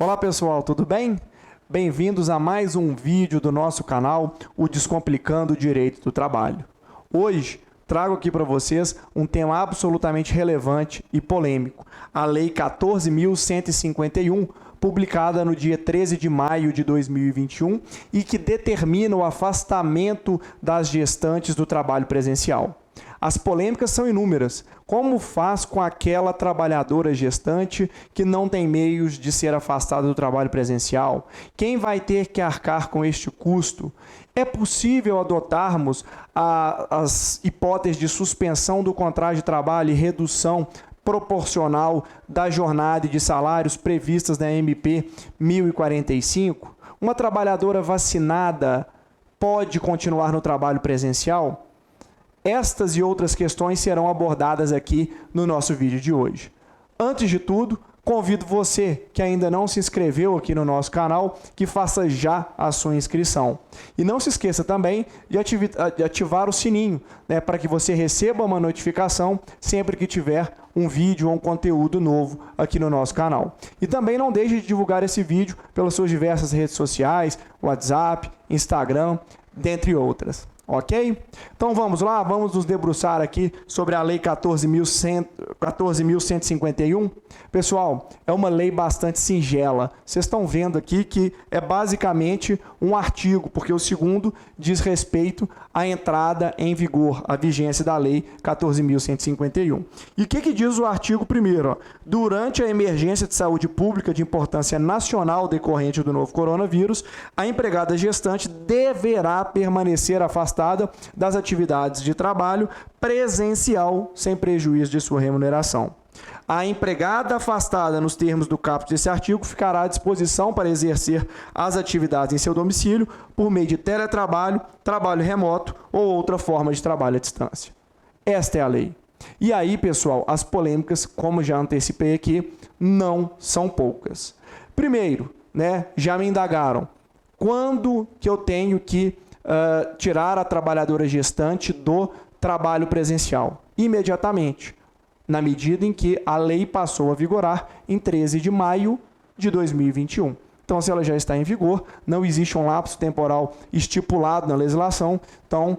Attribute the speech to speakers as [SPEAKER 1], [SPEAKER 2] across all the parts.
[SPEAKER 1] Olá pessoal, tudo bem? Bem-vindos a mais um vídeo do nosso canal, o Descomplicando o Direito do Trabalho. Hoje, trago aqui para vocês um tema absolutamente relevante e polêmico, a Lei 14.151, publicada no dia 13 de maio de 2021 e que determina o afastamento das gestantes do trabalho presencial. As polêmicas são inúmeras. Como faz com aquela trabalhadora gestante que não tem meios de ser afastada do trabalho presencial? Quem vai ter que arcar com este custo? É possível adotarmos as hipóteses de suspensão do contrato de trabalho e redução proporcional da jornada e de salários previstas na MP 1045? Uma trabalhadora vacinada pode continuar no trabalho presencial? Estas e outras questões serão abordadas aqui no nosso vídeo de hoje. Antes de tudo, convido você que ainda não se inscreveu aqui no nosso canal, que faça já a sua inscrição. E não se esqueça também de ativar o sininho, para que você receba uma notificação sempre que tiver um vídeo ou um conteúdo novo aqui no nosso canal. E também não deixe de divulgar esse vídeo pelas suas diversas redes sociais, WhatsApp, Instagram, dentre outras. Ok? Então vamos lá, vamos nos debruçar aqui sobre a Lei 14.151. Pessoal, é uma lei bastante singela. Vocês estão vendo aqui que é basicamente um artigo, porque o segundo diz respeito à entrada em vigor, à vigência da Lei 14.151. E o que diz o artigo 1º? Durante a emergência de saúde pública de importância nacional decorrente do novo coronavírus, a empregada gestante deverá permanecer afastada das atividades de trabalho presencial sem prejuízo de sua remuneração. A empregada afastada nos termos do caput desse artigo ficará à disposição para exercer as atividades em seu domicílio por meio de teletrabalho, trabalho remoto ou outra forma de trabalho à distância. Esta é a lei. E aí, pessoal, as polêmicas, como já antecipei aqui, não são poucas. Primeiro, já me indagaram, quando que eu tenho que tirar a trabalhadora gestante do trabalho presencial? Imediatamente, na medida em que a lei passou a vigorar em 13 de maio de 2021. Então, se ela já está em vigor, não existe um lapso temporal estipulado na legislação, então,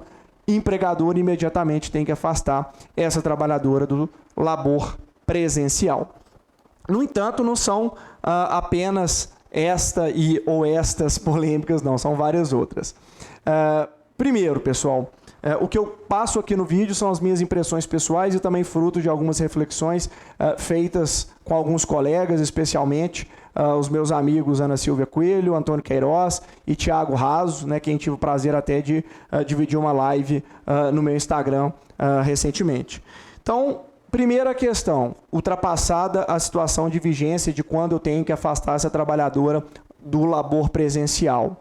[SPEAKER 1] empregador imediatamente tem que afastar essa trabalhadora do labor presencial. No entanto, não são apenas estas polêmicas, não, são várias outras. Primeiro, pessoal, o que eu passo aqui no vídeo são as minhas impressões pessoais e também fruto de algumas reflexões feitas com alguns colegas, especialmente os meus amigos Ana Silvia Coelho, Antônio Queiroz e Thiago Raso, quem tive o prazer até de dividir uma live no meu Instagram recentemente. Então, primeira questão, ultrapassada a situação de vigência de quando eu tenho que afastar essa trabalhadora do labor presencial.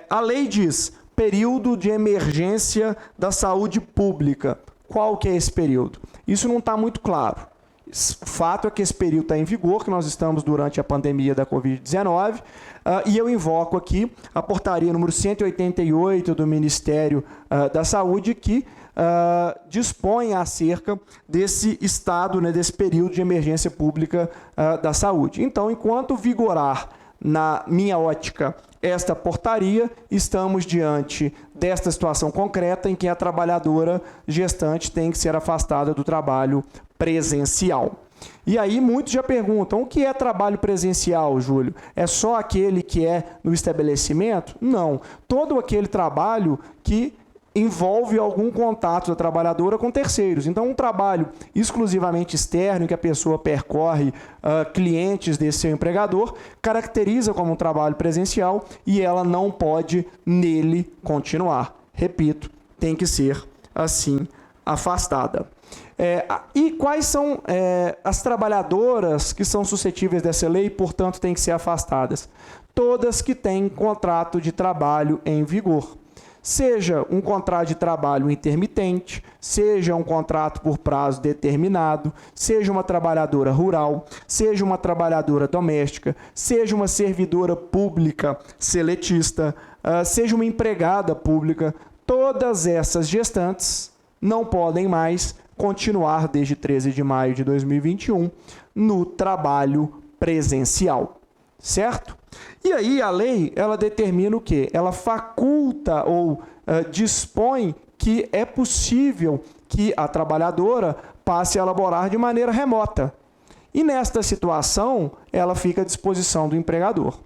[SPEAKER 1] A lei diz período de emergência da saúde pública. Qual que é esse período? Isso não está muito claro. O fato é que esse período está em vigor, que nós estamos durante a pandemia da Covid-19, e eu invoco aqui a portaria número 188 do Ministério da Saúde, que dispõe acerca desse estado, desse período de emergência pública da saúde. Então, enquanto vigorar, na minha ótica, esta portaria, estamos diante desta situação concreta em que a trabalhadora gestante tem que ser afastada do trabalho presencial. E aí muitos já perguntam, o que é trabalho presencial, Júlio? É só aquele que é no estabelecimento? Não. Todo aquele trabalho que envolve algum contato da trabalhadora com terceiros. Então, um trabalho exclusivamente externo, em que a pessoa percorre clientes desse seu empregador, caracteriza como um trabalho presencial e ela não pode nele continuar. Repito, tem que ser assim afastada. E quais são as trabalhadoras que são suscetíveis dessa lei e, portanto, têm que ser afastadas? Todas que têm contrato de trabalho em vigor. Seja um contrato de trabalho intermitente, seja um contrato por prazo determinado, seja uma trabalhadora rural, seja uma trabalhadora doméstica, seja uma servidora pública seletista, seja uma empregada pública, todas essas gestantes não podem mais continuar desde 13 de maio de 2021 no trabalho presencial. certo? E aí a lei, ela determina o quê? Ela faculta ou dispõe que é possível que a trabalhadora passe a elaborar de maneira remota. E nesta situação, ela fica à disposição do empregador.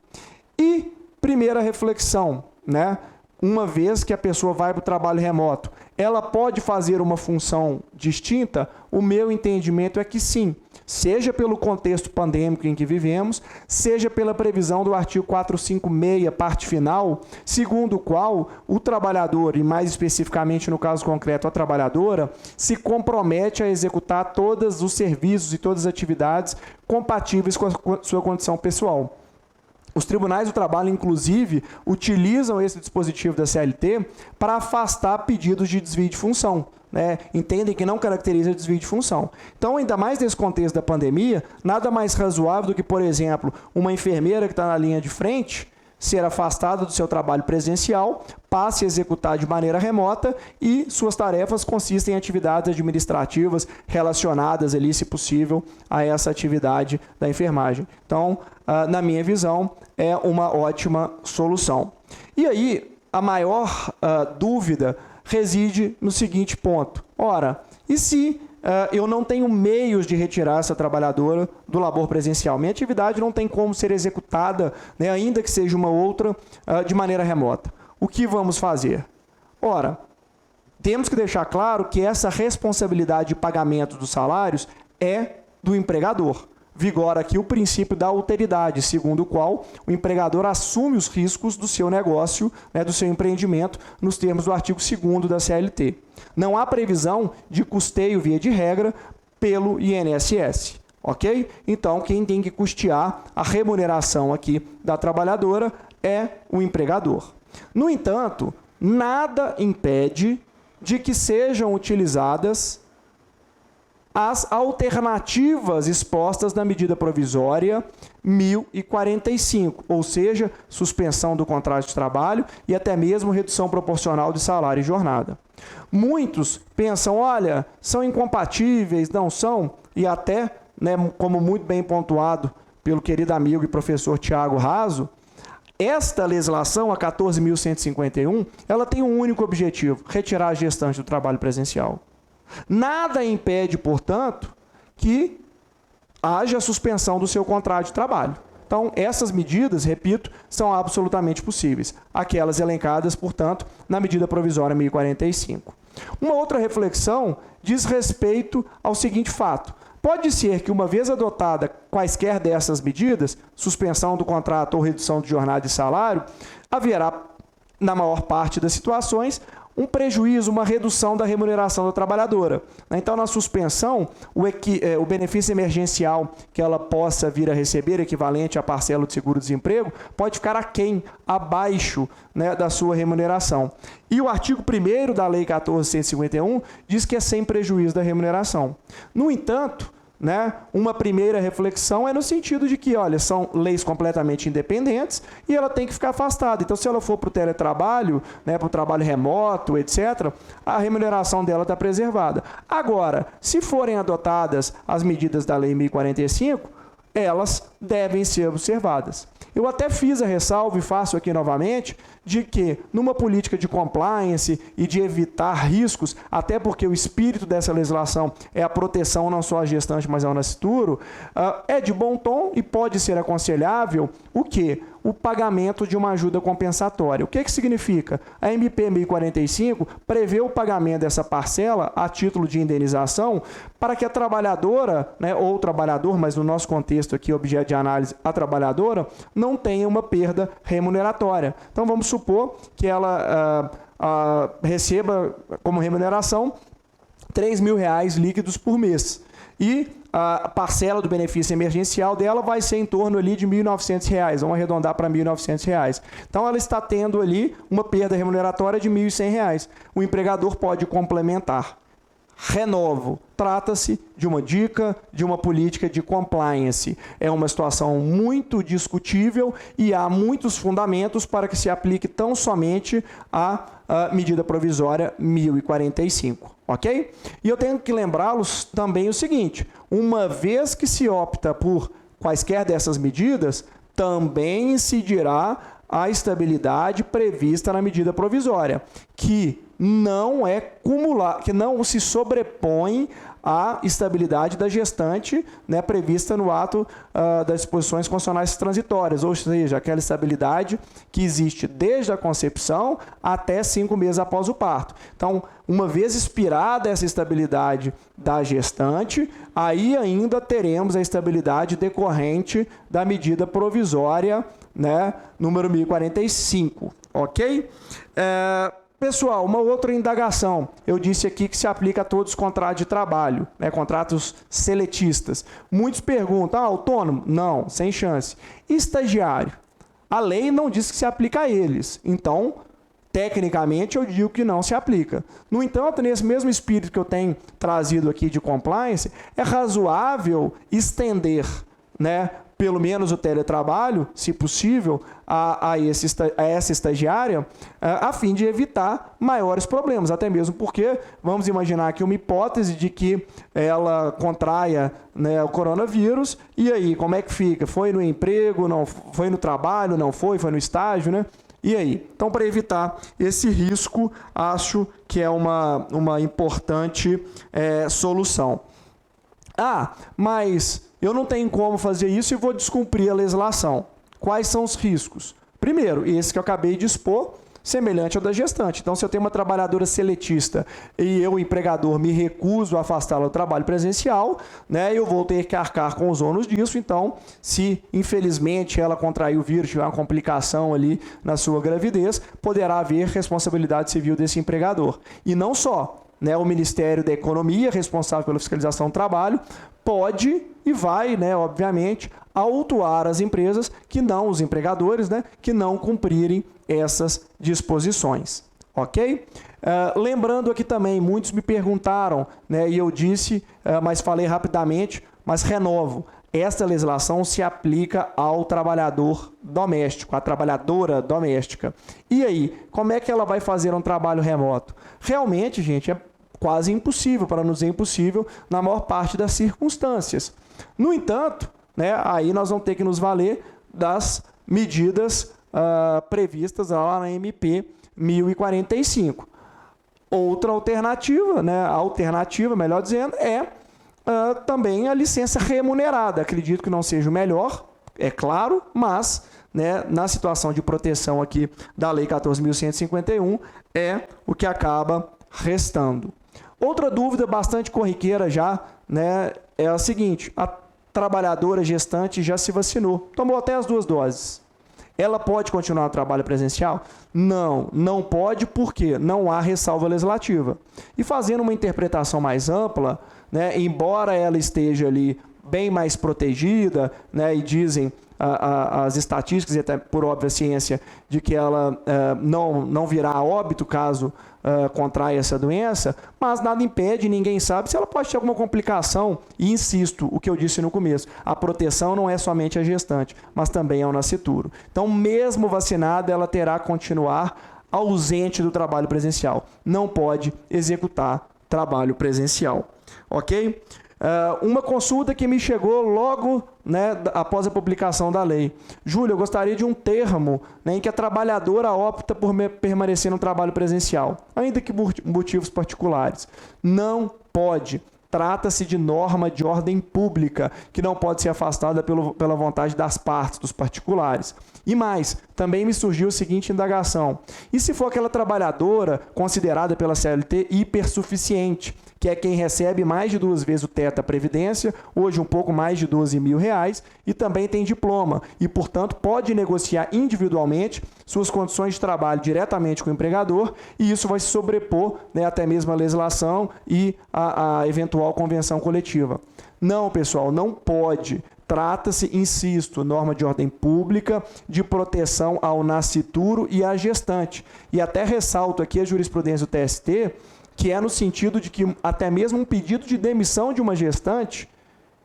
[SPEAKER 1] E primeira reflexão, né? Uma vez que a pessoa vai para o trabalho remoto, ela pode fazer uma função distinta? O meu entendimento é que sim, seja pelo contexto pandêmico em que vivemos, seja pela previsão do artigo 456, parte final, segundo o qual o trabalhador, e mais especificamente no caso concreto a trabalhadora, se compromete a executar todos os serviços e todas as atividades compatíveis com a sua condição pessoal. Os tribunais do trabalho, inclusive, utilizam esse dispositivo da CLT para afastar pedidos de desvio de função, né? Entendem que não caracteriza desvio de função. Então, ainda mais nesse contexto da pandemia, nada mais razoável do que, por exemplo, uma enfermeira que está na linha de frente ser afastada do seu trabalho presencial, passe a executar de maneira remota e suas tarefas consistem em atividades administrativas relacionadas ali, se possível, a essa atividade da enfermagem. Então, na minha visão, é uma ótima solução. E aí, a maior dúvida reside no seguinte ponto. Ora, e se eu não tenho meios de retirar essa trabalhadora do labor presencial? Minha atividade não tem como ser executada, né, ainda que seja uma outra, de maneira remota. O que vamos fazer? Ora, temos que deixar claro que essa responsabilidade de pagamento dos salários é do empregador. Vigora aqui o princípio da alteridade, segundo o qual o empregador assume os riscos do seu negócio, né, do seu empreendimento, nos termos do artigo 2º da CLT. Não há previsão de custeio, via de regra, pelo INSS. Ok? Então, quem tem que custear a remuneração aqui da trabalhadora é o empregador. No entanto, nada impede de que sejam utilizadas as alternativas expostas na medida provisória 1045, ou seja, suspensão do contrato de trabalho e até mesmo redução proporcional de salário e jornada. Muitos pensam, olha, são incompatíveis, não são, e até, né, como muito bem pontuado pelo querido amigo e professor Tiago Raso, esta legislação, a 14.151, ela tem um único objetivo: retirar a gestante do trabalho presencial. Nada impede, portanto, que haja suspensão do seu contrato de trabalho. Então, essas medidas, repito, são absolutamente possíveis. Aquelas elencadas, portanto, na medida provisória 1045. Uma outra reflexão diz respeito ao seguinte fato. Pode ser que, uma vez adotada quaisquer dessas medidas, suspensão do contrato ou redução de jornada e salário, haverá, na maior parte das situações, um prejuízo, uma redução da remuneração da trabalhadora. Então, na suspensão, o benefício emergencial que ela possa vir a receber, equivalente à parcela do seguro-desemprego, pode ficar aquém, abaixo, né, da sua remuneração. E o artigo 1º da Lei 14.151 diz que é sem prejuízo da remuneração. No entanto, né, uma primeira reflexão é no sentido de que, olha, são leis completamente independentes e ela tem que ficar afastada. Então, se ela for para o teletrabalho, né, para o trabalho remoto, etc., a remuneração dela está preservada. Agora, se forem adotadas as medidas da Lei 1045, elas devem ser observadas. Eu até fiz a ressalva e faço aqui novamente de que, numa política de compliance e de evitar riscos, até porque o espírito dessa legislação é a proteção não só à gestante, mas ao nascituro, é de bom tom e pode ser aconselhável o quê? O pagamento de uma ajuda compensatória. O que significa? A MP 1045 prevê o pagamento dessa parcela a título de indenização para que a trabalhadora, né, ou o trabalhador, mas no nosso contexto aqui, objeto de análise, a trabalhadora, não tenha uma perda remuneratória. Então, vamos supor que ela receba como remuneração R$3.000 líquidos por mês. E a parcela do benefício emergencial dela vai ser em torno ali de R$1.900, vamos arredondar para R$1.900. Então, ela está tendo ali uma perda remuneratória de R$1.100. O empregador pode complementar. Renovo. Trata-se de uma dica, de uma política de compliance. É uma situação muito discutível e há muitos fundamentos para que se aplique tão somente a medida provisória 1045, ok? E eu tenho que lembrá-los também o seguinte: uma vez que se opta por quaisquer dessas medidas, também incidirá a estabilidade prevista na medida provisória, que não é cumular, que não se sobrepõe à estabilidade da gestante, né, prevista no ato das disposições constitucionais transitórias, ou seja, aquela estabilidade que existe desde a concepção até 5 meses após o parto. Então, uma vez expirada essa estabilidade da gestante, aí ainda teremos a estabilidade decorrente da medida provisória, né, número 1045, ok? Pessoal, uma outra indagação. Eu disse aqui que se aplica a todos os contratos de trabalho, né, contratos seletistas. Muitos perguntam, autônomo? Não, sem chance. E estagiário? A lei não diz que se aplica a eles. Então, tecnicamente, eu digo que não se aplica. No entanto, nesse mesmo espírito que eu tenho trazido aqui de compliance, é razoável estender, né, pelo menos o teletrabalho, se possível, a essa estagiária, a fim de evitar maiores problemas. Até mesmo porque, vamos imaginar aqui uma hipótese de que ela contraia, né, o coronavírus, e aí, como é que fica? Foi no emprego, não foi no trabalho, não foi no estágio, né? E aí? Então, para evitar esse risco, acho que é uma importante solução. Mas eu não tenho como fazer isso e vou descumprir a legislação. Quais são os riscos? Primeiro, esse que eu acabei de expor, semelhante ao da gestante. Então, se eu tenho uma trabalhadora seletista e eu, empregador, me recuso a afastá-la do trabalho presencial, né, eu vou ter que arcar com os ônus disso. Então, se infelizmente ela contrair o vírus, tiver uma complicação ali na sua gravidez, poderá haver responsabilidade civil desse empregador. E não só, né, o Ministério da Economia, responsável pela fiscalização do trabalho, pode e vai, né, obviamente, autuar as empresas que não, os empregadores, né, que não cumprirem essas disposições, ok? Lembrando aqui também, muitos me perguntaram, né, e eu disse, mas falei rapidamente, mas renovo, esta legislação se aplica ao trabalhador doméstico, à trabalhadora doméstica. E aí, como é que ela vai fazer um trabalho remoto? Realmente, gente, é quase impossível, para não dizer impossível, na maior parte das circunstâncias. No entanto, né, aí nós vamos ter que nos valer das medidas previstas lá na MP 1045. Outra alternativa, né, melhor dizendo, é também a licença remunerada. Acredito que não seja o melhor, é claro, mas, né, na situação de proteção aqui da Lei 14.151, é o que acaba restando. Outra dúvida bastante corriqueira já, né, é a seguinte: a trabalhadora gestante já se vacinou, tomou até as 2 doses. Ela pode continuar no trabalho presencial? Não pode, porque não há ressalva legislativa. E fazendo uma interpretação mais ampla, né, embora ela esteja ali bem mais protegida, né, e dizem as estatísticas, e até por óbvia ciência, de que ela não virá a óbito caso contraia essa doença, mas nada impede, ninguém sabe se ela pode ter alguma complicação. E insisto, o que eu disse no começo, a proteção não é somente a gestante, mas também ao nascituro. Então, mesmo vacinada, ela terá que continuar ausente do trabalho presencial. Não pode executar trabalho presencial. Ok? Uma consulta que me chegou logo, né, após a publicação da lei. Júlio, eu gostaria de um termo, né, em que a trabalhadora opta por permanecer no trabalho presencial, ainda que por motivos particulares. Não pode. Trata-se de norma de ordem pública, que não pode ser afastada pela vontade das partes, dos particulares. E mais, também me surgiu a seguinte indagação: e se for aquela trabalhadora considerada pela CLT hipersuficiente, que é quem recebe mais de 2 vezes o teto da Previdência, hoje um pouco mais de R$12 mil, e também tem diploma, e, portanto, pode negociar individualmente suas condições de trabalho diretamente com o empregador, e isso vai se sobrepor, né, até mesmo a legislação e a eventual convenção coletiva. Não, pessoal, não pode. Trata-se, insisto, norma de ordem pública, de proteção ao nascituro e à gestante. E até ressalto aqui a jurisprudência do TST, que é no sentido de que até mesmo um pedido de demissão de uma gestante,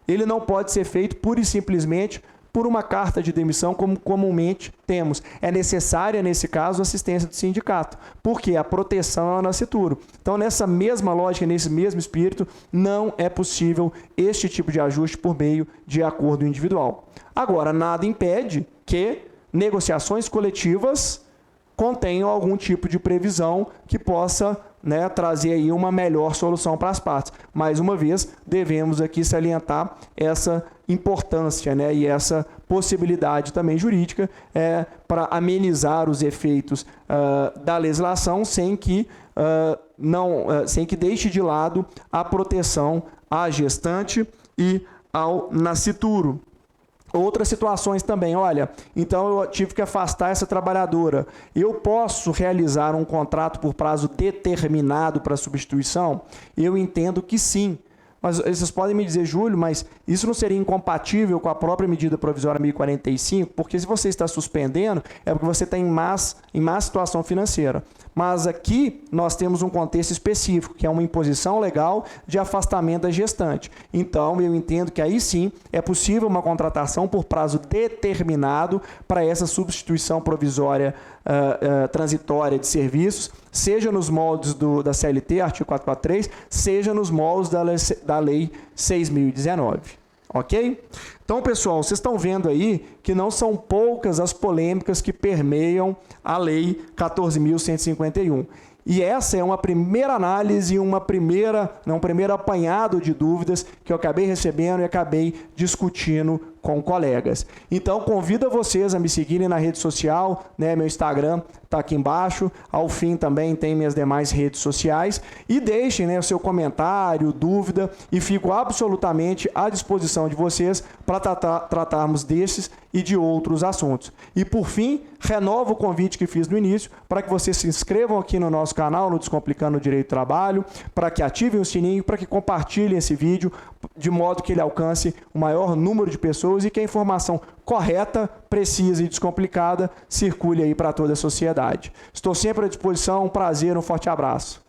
[SPEAKER 1] ele não pode ser feito pura e simplesmente por uma carta de demissão, como comumente temos. É necessária, nesse caso, a assistência do sindicato, porque a proteção é o nascituro. Então, nessa mesma lógica, nesse mesmo espírito, não é possível este tipo de ajuste por meio de acordo individual. Agora, nada impede que negociações coletivas contenham algum tipo de previsão que possa, né, trazer aí uma melhor solução para as partes. Mais uma vez, devemos aqui salientar essa importância, né, e essa possibilidade também jurídica para amenizar os efeitos da legislação sem que deixe de lado a proteção à gestante e ao nascituro. Outras situações também, olha, então eu tive que afastar essa trabalhadora. Eu posso realizar um contrato por prazo determinado para substituição? Eu entendo que sim. Mas vocês podem me dizer, Júlio, mas isso não seria incompatível com a própria medida provisória 1045? Porque se você está suspendendo, é porque você está em má situação financeira. Mas aqui nós temos um contexto específico, que é uma imposição legal de afastamento da gestante. Então, eu entendo que aí sim é possível uma contratação por prazo determinado para essa substituição provisória transitória de serviços, seja nos moldes da CLT, artigo 443, seja nos moldes da Lei 6.019. Ok? Então, pessoal, vocês estão vendo aí que não são poucas as polêmicas que permeiam a Lei 14.151. E essa é uma primeira análise, um primeiro apanhado de dúvidas que eu acabei recebendo e acabei discutindo com colegas. Então, convido vocês a me seguirem na rede social, né? Meu Instagram está aqui embaixo. Ao fim também tem minhas demais redes sociais. E deixem, né, o seu comentário, dúvida, e fico absolutamente à disposição de vocês para tratarmos desses e de outros assuntos. E, por fim, renovo o convite que fiz no início para que vocês se inscrevam aqui no nosso canal, no Descomplicando o Direito do Trabalho, para que ativem o sininho, para que compartilhem esse vídeo, de modo que ele alcance o maior número de pessoas e que a informação correta, precisa e descomplicada circule aí para toda a sociedade. Estou sempre à disposição, um prazer, um forte abraço.